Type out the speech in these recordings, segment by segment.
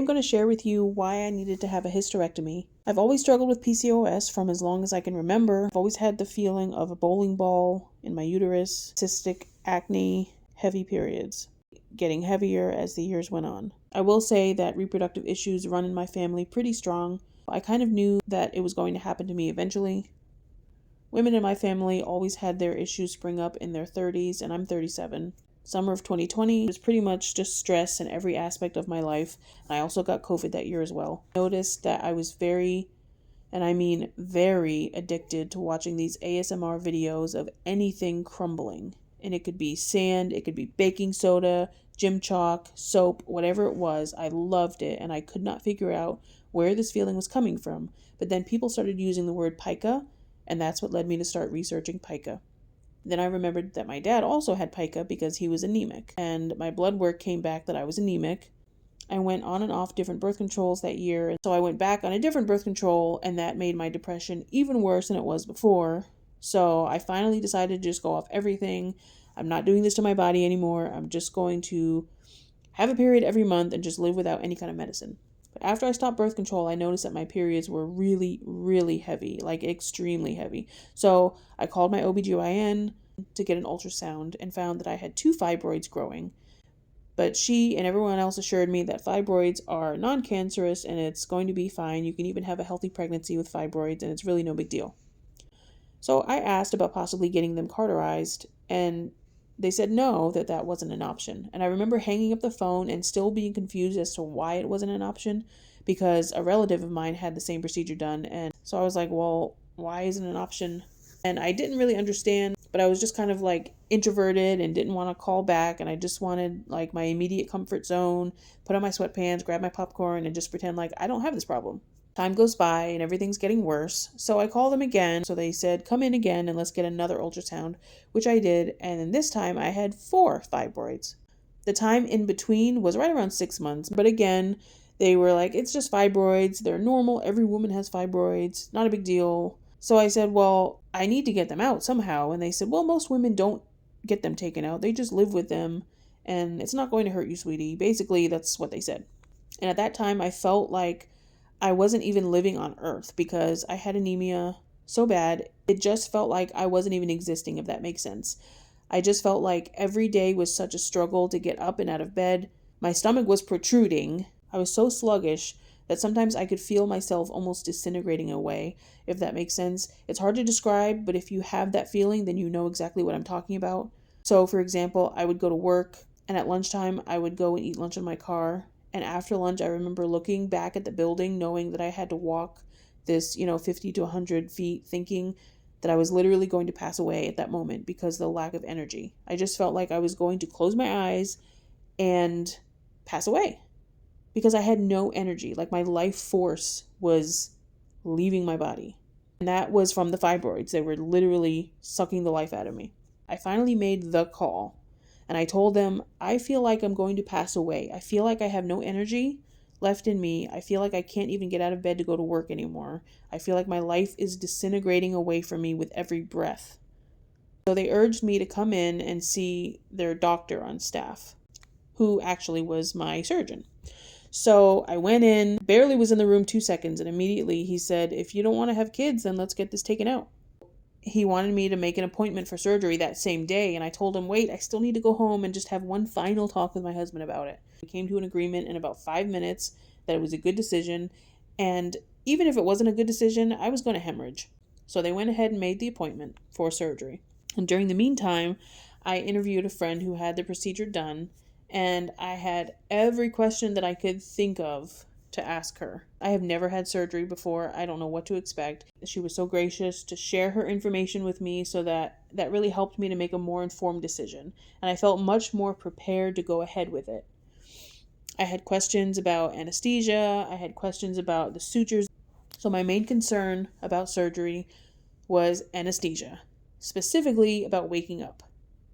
going to share with you why I needed to have a hysterectomy. I've always struggled with PCOS from as long as I can remember. I've always had the feeling of a bowling ball in my uterus, cystic acne, heavy periods, getting heavier as the years went on. I will say that reproductive issues run in my family pretty strong. I kind of knew that it was going to happen to me eventually. Women in my family always had their issues spring up in their 30s, and I'm 37. Summer of 2020 was pretty much just stress in every aspect of my life. I also got COVID that year as well. I noticed that I was very, and I mean very, addicted to watching these ASMR videos of anything crumbling. And it could be sand, it could be baking soda, gym chalk, soap, whatever it was. I loved it, and I could not figure out where this feeling was coming from. But then people started using the word pica, and that's what led me to start researching pica. Then I remembered that my dad also had pica because he was anemic, and my blood work came back that I was anemic. I went on and off different birth controls that year, and so I went back on a different birth control, and that made my depression even worse than it was before. So I finally decided to just go off everything. I'm not doing this to my body anymore. I'm just going to have a period every month and just live without any kind of medicine. But after I stopped birth control, I noticed that my periods were really, really heavy, like extremely heavy. So I called my OBGYN to get an ultrasound and found that I had 2 fibroids growing. But she and everyone else assured me that fibroids are non-cancerous and it's going to be fine. You can even have a healthy pregnancy with fibroids and it's really no big deal. So I asked about possibly getting them cauterized, and they said no, that wasn't an option. And I remember hanging up the phone and still being confused as to why it wasn't an option, because a relative of mine had the same procedure done. And so I was like, well, why isn't it an option? And I didn't really understand, but I was just kind of like introverted and didn't want to call back. And I just wanted like my immediate comfort zone, put on my sweatpants, grab my popcorn, and just pretend like I don't have this problem. Time goes by and everything's getting worse. So I called them again. So they said, come in again and let's get another ultrasound, which I did. And then this time I had 4 fibroids. The time in between was right around 6 months. But again, they were like, it's just fibroids. They're normal. Every woman has fibroids. Not a big deal. So I said, well, I need to get them out somehow. And they said, well, most women don't get them taken out. They just live with them. And it's not going to hurt you, sweetie. Basically, that's what they said. And at that time, I felt like I wasn't even living on Earth because I had anemia so bad. It just felt like I wasn't even existing, if that makes sense. I just felt like every day was such a struggle to get up and out of bed. My stomach was protruding. I was so sluggish that sometimes I could feel myself almost disintegrating away, if that makes sense. It's hard to describe, but if you have that feeling, then you know exactly what I'm talking about. So, for example, I would go to work, and at lunchtime, I would go and eat lunch in my car. And after lunch, I remember looking back at the building, knowing that I had to walk this, 50 to 100 feet, thinking that I was literally going to pass away at that moment because of the lack of energy. I just felt like I was going to close my eyes and pass away because I had no energy. Like my life force was leaving my body. And that was from the fibroids. They were literally sucking the life out of me. I finally made the call. And I told them, I feel like I'm going to pass away. I feel like I have no energy left in me. I feel like I can't even get out of bed to go to work anymore. I feel like my life is disintegrating away from me with every breath. So they urged me to come in and see their doctor on staff, who actually was my surgeon. So I went in, barely was in the room 2 seconds, and immediately he said, if you don't want to have kids, then let's get this taken out. He wanted me to make an appointment for surgery that same day, and I told him, wait, I still need to go home and just have one final talk with my husband about it. We came to an agreement in about 5 minutes that it was a good decision, and even if it wasn't a good decision, I was going to hemorrhage. So they went ahead and made the appointment for surgery. And during the meantime, I interviewed a friend who had the procedure done, and I had every question that I could think of to ask her. I have never had surgery before. I don't know what to expect. She was so gracious to share her information with me, so that really helped me to make a more informed decision. And I felt much more prepared to go ahead with it. I had questions about anesthesia. I had questions about the sutures. So my main concern about surgery was anesthesia, specifically about waking up.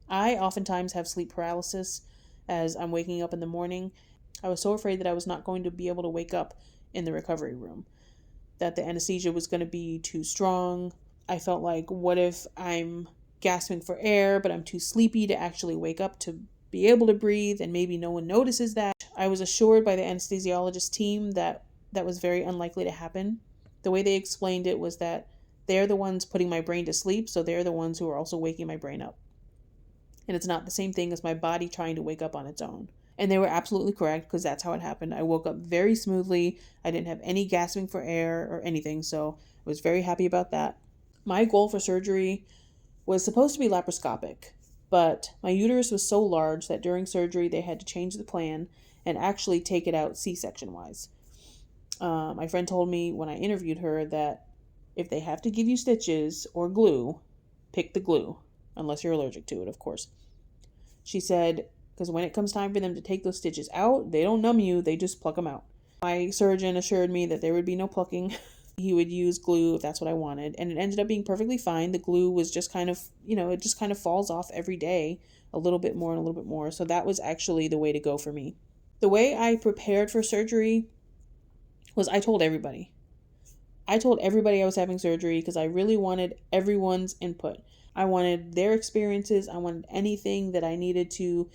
I oftentimes have sleep paralysis as I'm waking up in the morning. I was so afraid that I was not going to be able to wake up in the recovery room, that the anesthesia was going to be too strong. I felt like, what if I'm gasping for air, but I'm too sleepy to actually wake up to be able to breathe, and maybe no one notices that. I was assured by the anesthesiologist team that that was very unlikely to happen. The way they explained it was that they're the ones putting my brain to sleep, so they're the ones who are also waking my brain up. And it's not the same thing as my body trying to wake up on its own. And they were absolutely correct, because that's how it happened. I woke up very smoothly. I didn't have any gasping for air or anything, so I was very happy about that. My goal for surgery was supposed to be laparoscopic, but my uterus was so large that during surgery they had to change the plan and actually take it out C-section wise. My friend told me when I interviewed her that if they have to give you stitches or glue, pick the glue, unless you're allergic to it, of course. She said, because when it comes time for them to take those stitches out, they don't numb you, they just pluck them out. My surgeon assured me that there would be no plucking. He would use glue if that's what I wanted, and it ended up being perfectly fine. The glue was just kind of, it just kind of falls off every day, a little bit more and a little bit more. So that was actually the way to go for me. The way I prepared for surgery was I told everybody. I was having surgery because I really wanted everyone's input. I wanted their experiences. I wanted anything that I needed to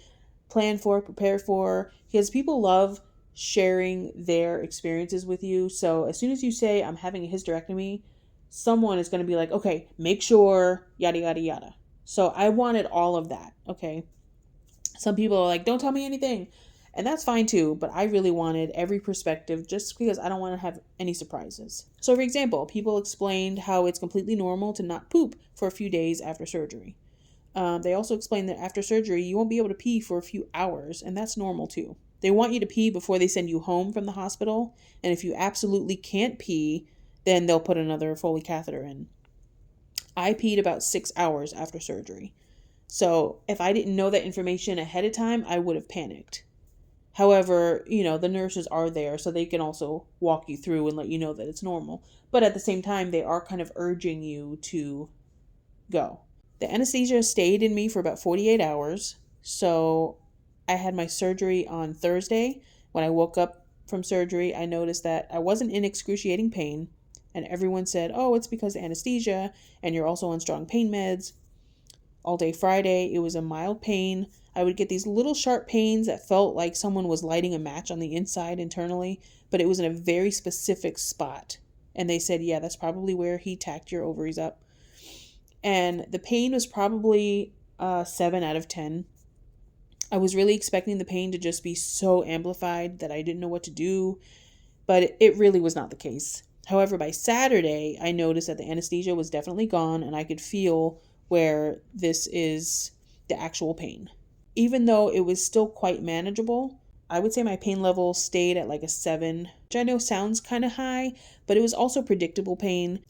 plan for, prepare for, because people love sharing their experiences with you. So as soon as you say, I'm having a hysterectomy, someone is going to be like, okay, make sure, yada, yada, yada. So I wanted all of that. Okay. Some people are like, don't tell me anything. And that's fine too, but I really wanted every perspective just because I don't want to have any surprises. So for example, people explained how it's completely normal to not poop for a few days after surgery. They also explained that after surgery, you won't be able to pee for a few hours, and that's normal too. They want you to pee before they send you home from the hospital, and if you absolutely can't pee, then they'll put another Foley catheter in. I peed about 6 hours after surgery. So if I didn't know that information ahead of time, I would have panicked. However, the nurses are there, so they can also walk you through and let you know that it's normal. But at the same time, they are kind of urging you to go. The anesthesia stayed in me for about 48 hours. So I had my surgery on Thursday. When I woke up from surgery, I noticed that I wasn't in excruciating pain. And everyone said, oh, it's because of anesthesia and you're also on strong pain meds. All day Friday, it was a mild pain. I would get these little sharp pains that felt like someone was lighting a match on the inside internally, but it was in a very specific spot. And they said, yeah, that's probably where he tacked your ovaries up. And the pain was probably 7 out of 10. I was really expecting the pain to just be so amplified that I didn't know what to do, but it really was not the case. However, by Saturday, I noticed that the anesthesia was definitely gone and I could feel where this is the actual pain. Even though it was still quite manageable, I would say my pain level stayed at like a 7, which I know sounds kind of high, but it was also predictable pain.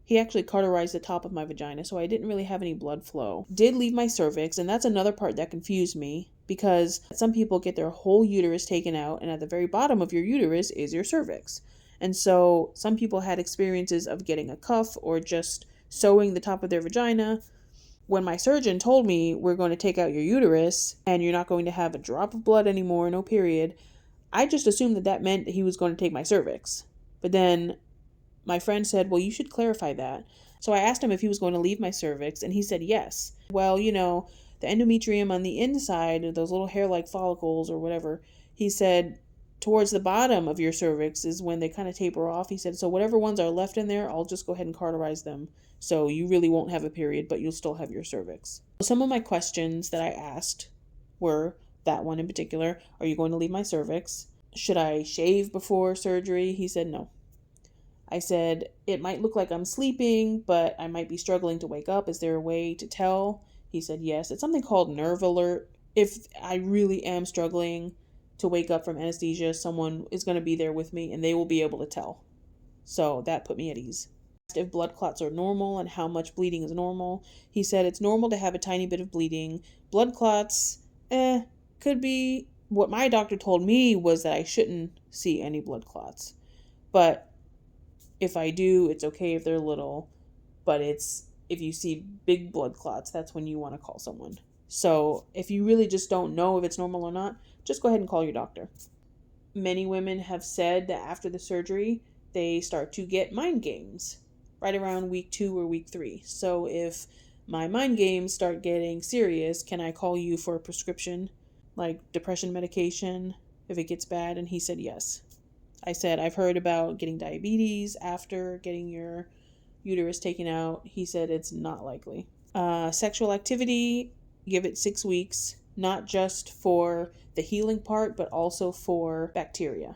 He actually cauterized the top of my vagina, so I didn't really have any blood flow. Did leave my cervix, and that's another part that confused me, because some people get their whole uterus taken out, and at the very bottom of your uterus is your cervix. And so some people had experiences of getting a cuff or just sewing the top of their vagina. When my surgeon told me we're going to take out your uterus and you're not going to have a drop of blood anymore, no period, I just assumed that that meant that he was going to take my cervix. But then my friend said, well, you should clarify that. So I asked him if he was going to leave my cervix, and he said yes. Well, the endometrium on the inside, those little hair-like follicles or whatever, he said towards the bottom of your cervix is when they kind of taper off. He said, so whatever ones are left in there, I'll just go ahead and cauterize them. So you really won't have a period, but you'll still have your cervix. Some of my questions that I asked were that one in particular. Are you going to leave my cervix? Should I shave before surgery? He said no. I said, it might look like I'm sleeping, but I might be struggling to wake up. Is there a way to tell? He said yes. It's something called nerve alert. If I really am struggling to wake up from anesthesia, someone is going to be there with me and they will be able to tell. So that put me at ease. If blood clots are normal and how much bleeding is normal. He said it's normal to have a tiny bit of bleeding. Blood clots, could be. What my doctor told me was that I shouldn't see any blood clots. But if I do, it's okay if they're little. But if you see big blood clots, that's when you want to call someone. So if you really just don't know if it's normal or not, just go ahead and call your doctor. Many women have said that after the surgery, they start to get mind games right around week 2 or week 3. So if my mind games start getting serious, can I call you for a prescription, like depression medication? if it gets bad? And he said yes. I said, I've heard about getting diabetes after getting your uterus taken out. He said it's not likely. Sexual activity, give it 6 weeks, not just for the healing part, but also for bacteria.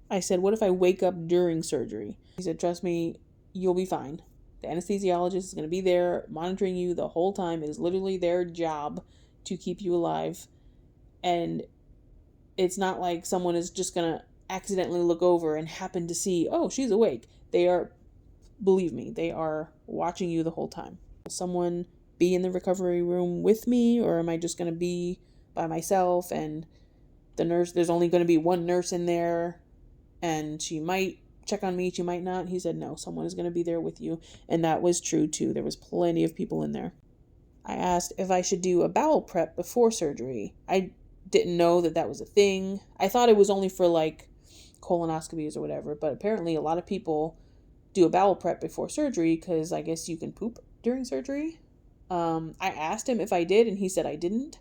I said, what if I wake up during surgery? He said, trust me, you'll be fine. The anesthesiologist is going to be there monitoring you the whole time. It is literally their job to keep you alive. And it's not like someone is just going to accidentally look over and happen to see, oh, she's awake. They are, believe me, they are watching you the whole time. Will someone be in the recovery room with me, or am I just going to be by myself and the nurse, there's only going to be one nurse in there and she might check on me, she might not? He said, no, someone is going to be there with you. And that was true too. There was plenty of people in there. I asked if I should do a bowel prep before surgery. I didn't know that was a thing. I thought it was only for like colonoscopies or whatever, but apparently a lot of people do a bowel prep before surgery because I guess you can poop during surgery. I asked him if I did, and he said I didn't.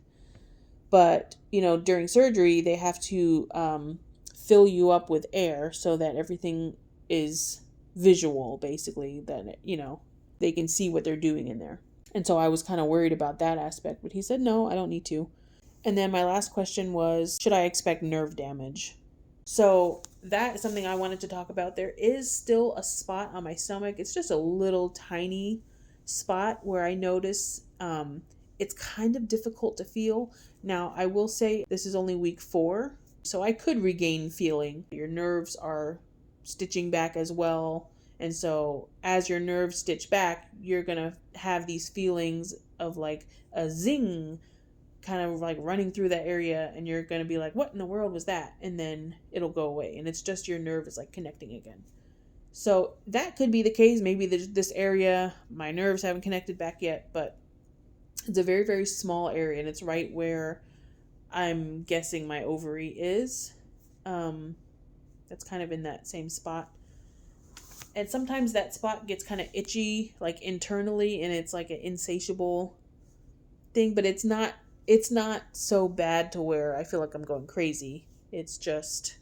But, during surgery, they have to fill you up with air so that everything is visual, basically, that, they can see what they're doing in there. And so I was kind of worried about that aspect, but he said, no, I don't need to. And then my last question was, should I expect nerve damage? So that is something I wanted to talk about. There is still a spot on my stomach. It's just a little tiny spot where I notice it's kind of difficult to feel. Now, I will say this is only week 4, so I could regain feeling. Your nerves are stitching back as well. And so as your nerves stitch back, you're going to have these feelings of like a zing kind of like running through that area, and you're going to be like, what in the world was that? And then it'll go away, and it's just your nerve is like connecting again. So that could be the case. Maybe this area, my nerves haven't connected back yet, but it's a very, very small area, and it's right where I'm guessing my ovary is. That's kind of in that same spot. And sometimes that spot gets kind of itchy, like internally, and it's like an insatiable thing, but it's not so bad to where I feel like I'm going crazy. It's just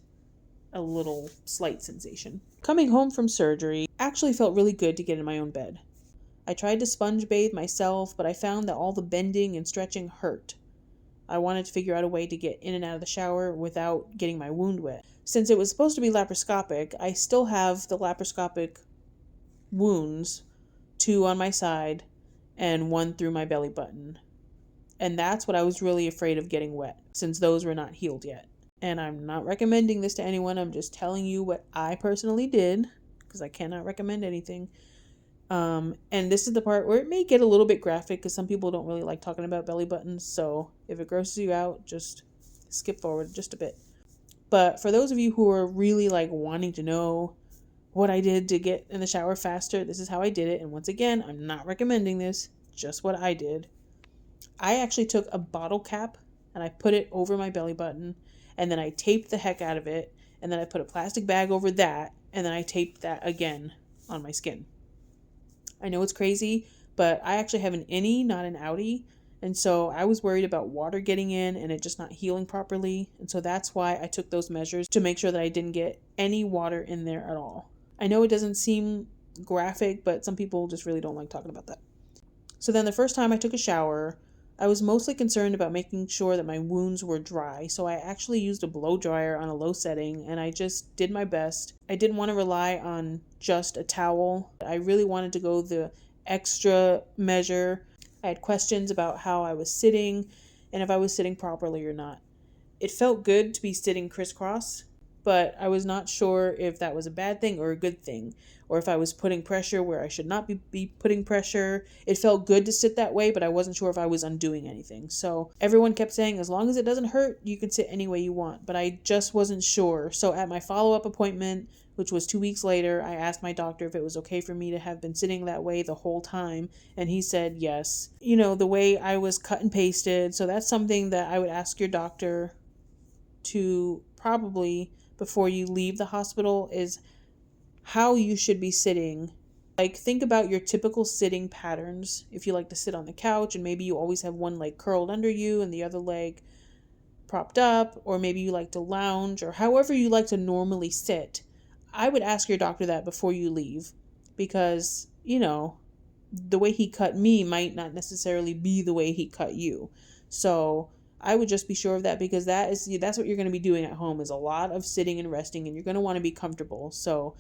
a little slight sensation. Coming home from surgery actually felt really good to get in my own bed. I tried to sponge bathe myself, but I found that all the bending and stretching hurt. I wanted to figure out a way to get in and out of the shower without getting my wound wet. Since it was supposed to be laparoscopic, I still have the laparoscopic wounds, 2 on my side and 1 through my belly button. And that's what I was really afraid of getting wet, since those were not healed yet. And I'm not recommending this to anyone. I'm just telling you what I personally did, because I cannot recommend anything. And this is the part where it may get a little bit graphic, because some people don't really like talking about belly buttons. So if it grosses you out, just skip forward just a bit. But for those of you who are really like wanting to know what I did to get in the shower faster, this is how I did it. And once again, I'm not recommending this, just what I did. I actually took a bottle cap and I put it over my belly button, and then I taped the heck out of it, and then I put a plastic bag over that, and then I taped that again on my skin. I know it's crazy, but I actually have an innie, not an outie, and so I was worried about water getting in and it just not healing properly, and so that's why I took those measures to make sure that I didn't get any water in there at all. I know it doesn't seem graphic, but some people just really don't like talking about that. So then the first time I took a shower, I was mostly concerned about making sure that my wounds were dry, so I actually used a blow dryer on a low setting, and I just did my best. I didn't want to rely on just a towel. I really wanted to go the extra measure. I had questions about how I was sitting and if I was sitting properly or not. It felt good to be sitting crisscross, but I was not sure if that was a bad thing or a good thing, or if I was putting pressure where I should not be putting pressure. It felt good to sit that way, but I wasn't sure if I was undoing anything. So everyone kept saying, as long as it doesn't hurt, you can sit any way you want, but I just wasn't sure. So at my follow-up appointment, which was 2 weeks later, I asked my doctor if it was okay for me to have been sitting that way the whole time, and he said yes. The way I was cut and pasted, so that's something that I would ask your doctor to probably, before you leave the hospital, is how you should be sitting. Like, think about your typical sitting patterns. If you like to sit on the couch and maybe you always have one leg curled under you and the other leg propped up, or maybe you like to lounge, or however you like to normally sit, I would ask your doctor that before you leave, because, the way he cut me might not necessarily be the way he cut you. So I would just be sure of that, because that's what you're going to be doing at home, is a lot of sitting and resting, and you're going to want to be comfortable. So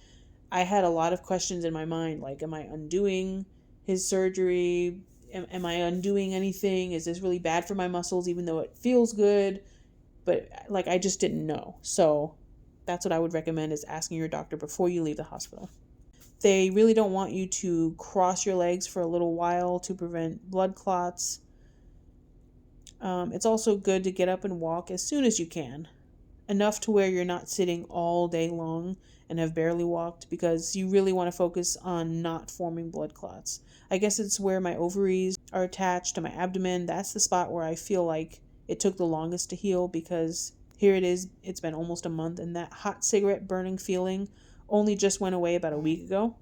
I had a lot of questions in my mind, like, am I undoing his surgery? Am I undoing anything? Is this really bad for my muscles, even though it feels good? But like, I just didn't know. So that's what I would recommend, is asking your doctor before you leave the hospital. They really don't want you to cross your legs for a little while to prevent blood clots. It's also good to get up and walk as soon as you can, enough to where you're not sitting all day long and have barely walked, because you really want to focus on not forming blood clots. I guess it's where my ovaries are attached to my abdomen. That's the spot where I feel like it took the longest to heal, because here it is, it's been almost a month, and that hot cigarette burning feeling only just went away about a week ago.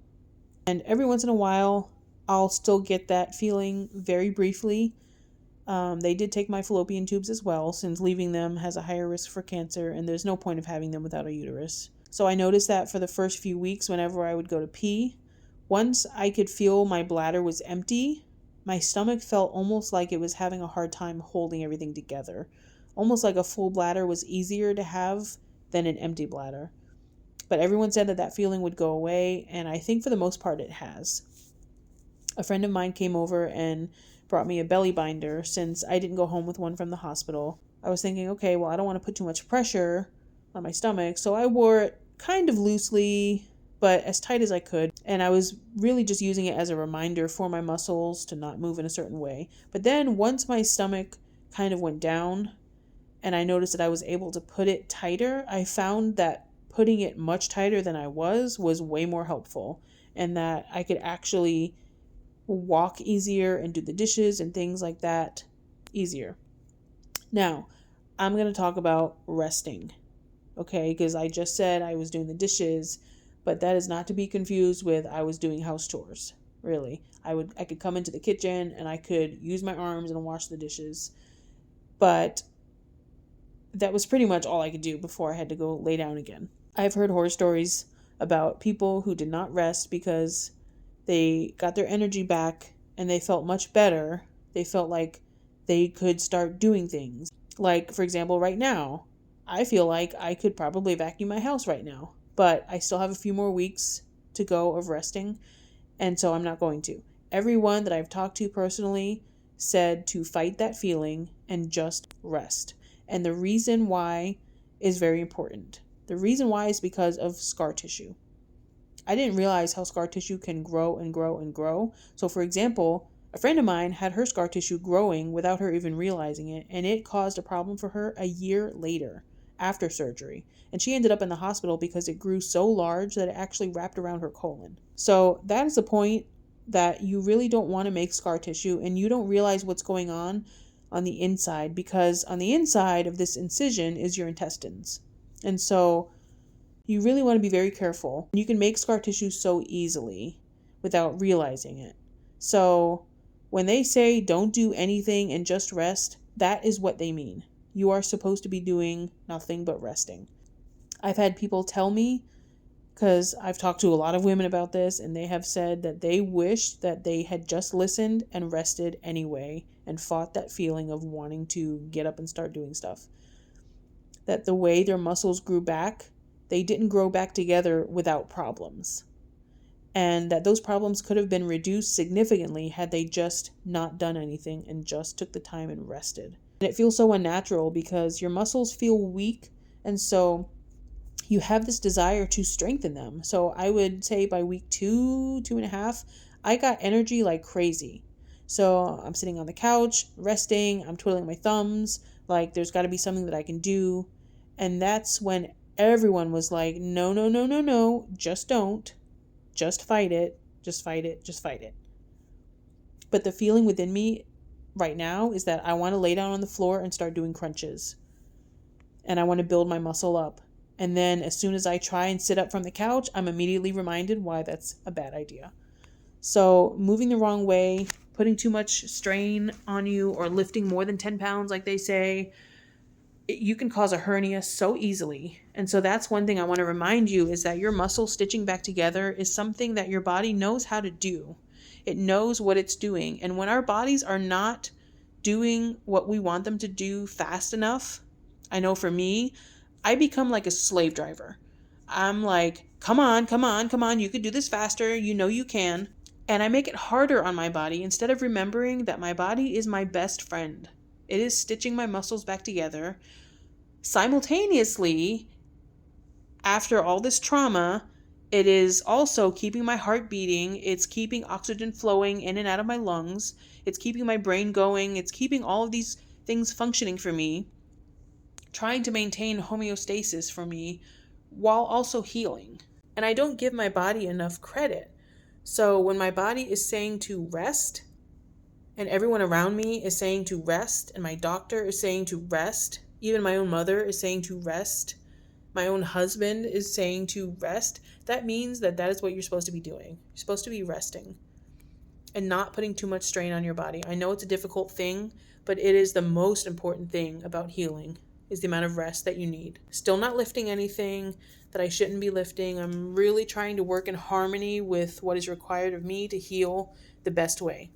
And every once in a while, I'll still get that feeling very briefly. They did take my fallopian tubes as well, since leaving them has a higher risk for cancer, and there's no point of having them without a uterus. So I noticed that for the first few weeks whenever I would go to pee. Once I could feel my bladder was empty, my stomach felt almost like it was having a hard time holding everything together. Almost like a full bladder was easier to have than an empty bladder. But everyone said that feeling would go away, and I think for the most part it has. A friend of mine came over and brought me a belly binder, since I didn't go home with one from the hospital. I was thinking, okay, well, I don't want to put too much pressure on my stomach, so I wore it kind of loosely, but as tight as I could, and I was really just using it as a reminder for my muscles to not move in a certain way. But then once my stomach kind of went down and I noticed that I was able to put it tighter, I found that putting it much tighter than I was way more helpful, and that I could actually walk easier and do the dishes and things like that easier. Now, I'm going to talk about resting, okay? Because I just said I was doing the dishes, but that is not to be confused with I was doing house chores. Really, I could come into the kitchen and I could use my arms and wash the dishes, but that was pretty much all I could do before I had to go lay down again. I've heard horror stories about people who did not rest because they got their energy back and they felt much better. They felt like they could start doing things. Like, for example, right now, I feel like I could probably vacuum my house right now, but I still have a few more weeks to go of resting, and so I'm not going to. Everyone that I've talked to personally said to fight that feeling and just rest. And the reason why is very important. The reason why is because of scar tissue. I didn't realize how scar tissue can grow and grow and grow. So, for example, a friend of mine had her scar tissue growing without her even realizing it, and it caused a problem for her a year later after surgery. And she ended up in the hospital because it grew so large that it actually wrapped around her colon. So that is the point, that you really don't want to make scar tissue, and you don't realize what's going on the inside, because on the inside of this incision is your intestines. And so you really want to be very careful. You can make scar tissue so easily without realizing it. So when they say don't do anything and just rest, that is what they mean. You are supposed to be doing nothing but resting. I've had people tell me, because I've talked to a lot of women about this, and they have said that they wish that they had just listened and rested anyway and fought that feeling of wanting to get up and start doing stuff. That the way their muscles grew back, they didn't grow back together without problems. And that those problems could have been reduced significantly had they just not done anything and just took the time and rested. And it feels so unnatural because your muscles feel weak, and so you have this desire to strengthen them. So I would say by week 2.5, I got energy like crazy. So I'm sitting on the couch, resting, I'm twiddling my thumbs, like there's got to be something that I can do. And that's when everyone was like, no, no, no, no, no, just don't. Just fight it. Just fight it. Just fight it. But the feeling within me right now is that I want to lay down on the floor and start doing crunches. And I want to build my muscle up. And then as soon as I try and sit up from the couch, I'm immediately reminded why that's a bad idea. So moving the wrong way, putting too much strain on you, or lifting more than 10 pounds like they say, you can cause a hernia so easily. And so that's one thing I want to remind you, is that your muscle stitching back together is something that your body knows how to do. It knows what it's doing. And when our bodies are not doing what we want them to do fast enough, I know for me, I become like a slave driver. I'm like, come on, come on, come on, you could do this faster, you know you can. And I make it harder on my body instead of remembering that my body is my best friend. It is stitching my muscles back together. Simultaneously, after all this trauma, it is also keeping my heart beating. It's keeping oxygen flowing in and out of my lungs. It's keeping my brain going. It's keeping all of these things functioning for me, trying to maintain homeostasis for me while also healing. And I don't give my body enough credit. So when my body is saying to rest, and everyone around me is saying to rest, and my doctor is saying to rest, even my own mother is saying to rest, my own husband is saying to rest, that means that that is what you're supposed to be doing. You're supposed to be resting and not putting too much strain on your body. I know it's a difficult thing, but it is the most important thing about healing, is the amount of rest that you need. Still not lifting anything that I shouldn't be lifting. I'm really trying to work in harmony with what is required of me to heal the best way.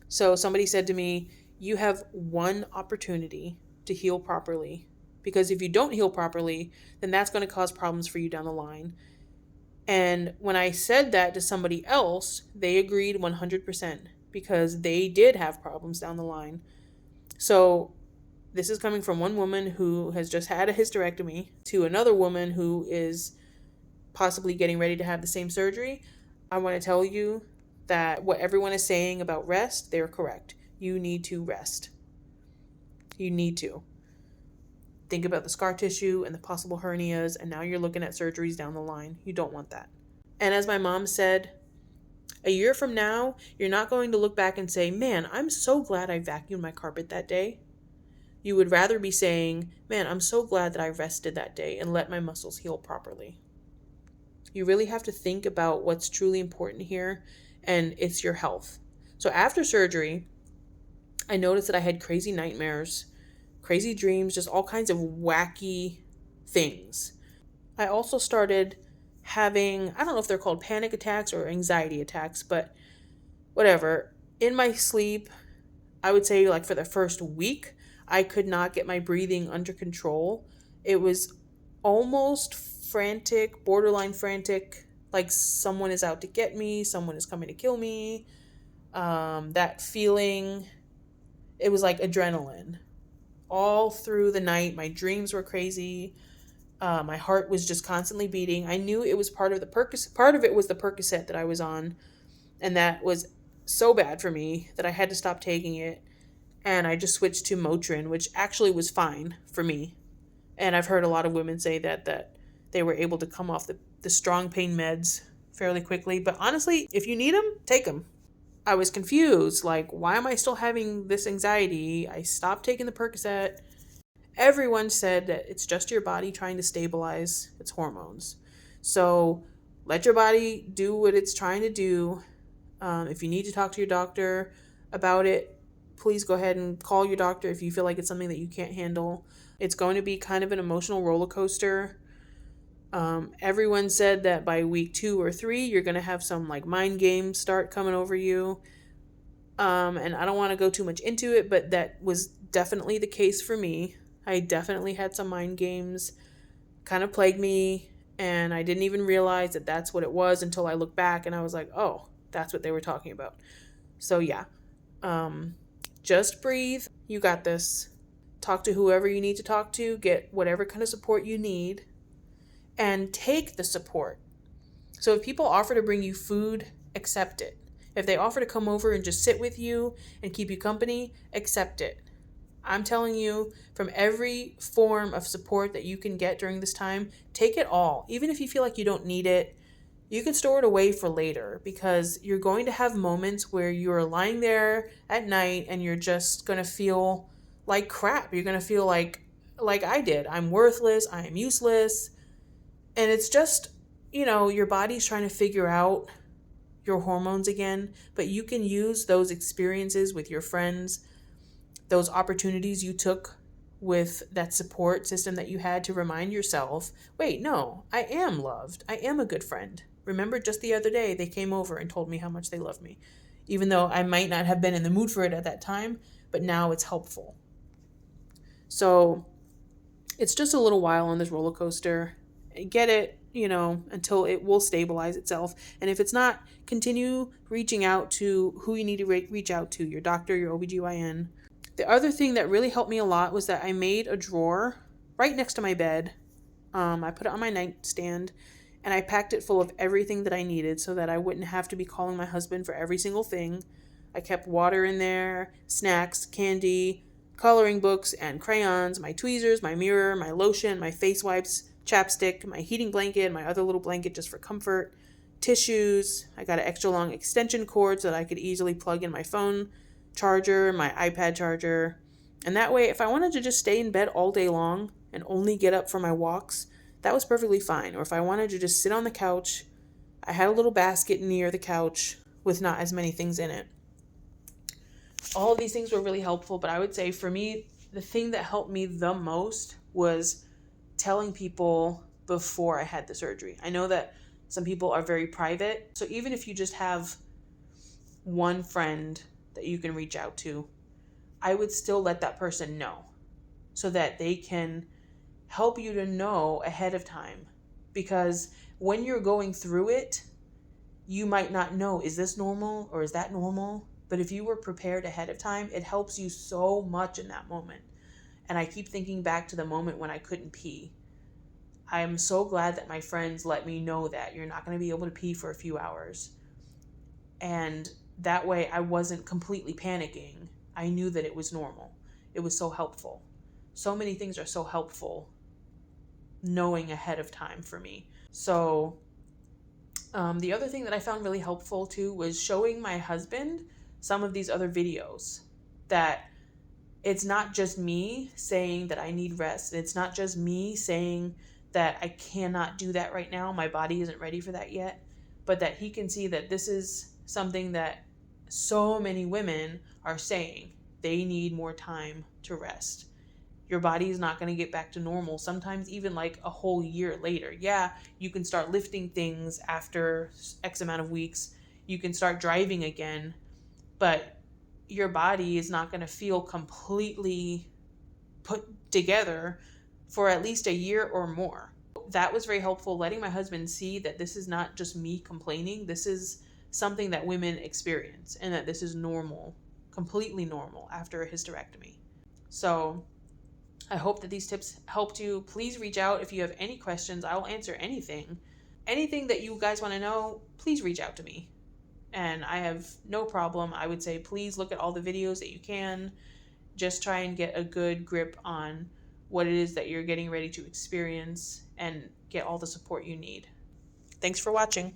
So somebody said to me, you have one opportunity to heal properly, because if you don't heal properly, then that's going to cause problems for you down the line. And when I said that to somebody else, they agreed 100%, because they did have problems down the line. So this is coming from one woman who has just had a hysterectomy to another woman who is possibly getting ready to have the same surgery. I want to tell you that what everyone is saying about rest, they're correct. You need to rest. You need to. Think about the scar tissue and the possible hernias, and now you're looking at surgeries down the line. You don't want that. And as my mom said, a year from now, you're not going to look back and say, man, I'm so glad I vacuumed my carpet that day. You would rather be saying, man, I'm so glad that I rested that day and let my muscles heal properly. You really have to think about what's truly important here, and it's your health. So after surgery, I noticed that I had crazy nightmares, crazy dreams, just all kinds of wacky things. I also started having, I don't know if they're called panic attacks or anxiety attacks, but whatever. In my sleep, I would say like for the first week, I could not get my breathing under control. It was almost frantic, borderline frantic, like someone is out to get me, someone is coming to kill me. That feeling, it was like adrenaline. All through the night, my dreams were crazy. My heart was just constantly beating. I knew it was part of it was the Percocet that I was on, and that was so bad for me that I had to stop taking it. And I just switched to Motrin, which actually was fine for me. And I've heard a lot of women say that they were able to come off the strong pain meds fairly quickly. But honestly, if you need them, take them. I was confused. Like, why am I still having this anxiety? I stopped taking the Percocet. Everyone said that it's just your body trying to stabilize its hormones. So let your body do what it's trying to do. If you need to talk to your doctor about it, please go ahead and call your doctor if you feel like it's something that you can't handle. It's going to be kind of an emotional roller coaster. Everyone said that by week 2 or 3, you're going to have some like mind games start coming over you. And I don't want to go too much into it, but that was definitely the case for me. I definitely had some mind games kind of plague me, and I didn't even realize that that's what it was until I looked back and I was like, oh, that's what they were talking about. So yeah, just breathe. You got this. Talk to whoever you need to talk to. Get whatever kind of support you need. And take the support. So if people offer to bring you food, accept it. If they offer to come over and just sit with you and keep you company, accept it. I'm telling you, from every form of support that you can get during this time, take it all. Even if you feel like you don't need it, you can store it away for later, because you're going to have moments where you're lying there at night and you're just going to feel like crap. You're going to feel like I did. I'm worthless. I am useless. And it's just, your body's trying to figure out your hormones again, but you can use those experiences with your friends, those opportunities you took with that support system that you had to remind yourself, wait, no, I am loved. I am a good friend. Remember, just the other day, they came over and told me how much they love me, even though I might not have been in the mood for it at that time, but now it's helpful. So it's just a little while on this roller coaster. Get it, until it will stabilize itself. And if it's not, continue reaching out to who you need to reach out to, your doctor, your OBGYN. The other thing that really helped me a lot was that I made a drawer right next to my bed. I put it on my nightstand and I packed it full of everything that I needed so that I wouldn't have to be calling my husband for every single thing. I kept water in there, snacks, candy, coloring books and crayons, my tweezers, my mirror, my lotion, my face wipes, chapstick, my heating blanket, my other little blanket just for comfort, tissues. I got an extra long extension cord so that I could easily plug in my phone charger, my iPad charger. And that way, if I wanted to just stay in bed all day long and only get up for my walks, that was perfectly fine. Or if I wanted to just sit on the couch, I had a little basket near the couch with not as many things in it. All of these things were really helpful, but I would say for me, the thing that helped me the most was telling people before I had the surgery. I know that some people are very private, so even if you just have one friend that you can reach out to, I would still let that person know so that they can help you to know ahead of time. Because when you're going through it, you might not know, is this normal or is that normal? But if you were prepared ahead of time, it helps you so much in that moment. And I keep thinking back to the moment when I couldn't pee. I am so glad that my friends let me know that you're not going to be able to pee for a few hours. And that way I wasn't completely panicking. I knew that it was normal. It was so helpful. So many things are so helpful knowing ahead of time for me. So the other thing that I found really helpful too was showing my husband some of these other videos, that it's not just me saying that I need rest. It's not just me saying that I cannot do that right now. My body isn't ready for that yet. But that he can see that this is something that so many women are saying. They need more time to rest. Your body is not going to get back to normal, sometimes even like a whole year later. Yeah, you can start lifting things after X amount of weeks. You can start driving again, but your body is not going to feel completely put together for at least a year or more. That was very helpful, letting my husband see that this is not just me complaining. This is something that women experience and that this is normal, completely normal after a hysterectomy. So I hope that these tips helped you. Please reach out if you have any questions. I will answer anything. Anything that you guys want to know, please reach out to me. And I have no problem. I would say please look at all the videos that you can. Just try and get a good grip on what it is that you're getting ready to experience and get all the support you need. Thanks for watching.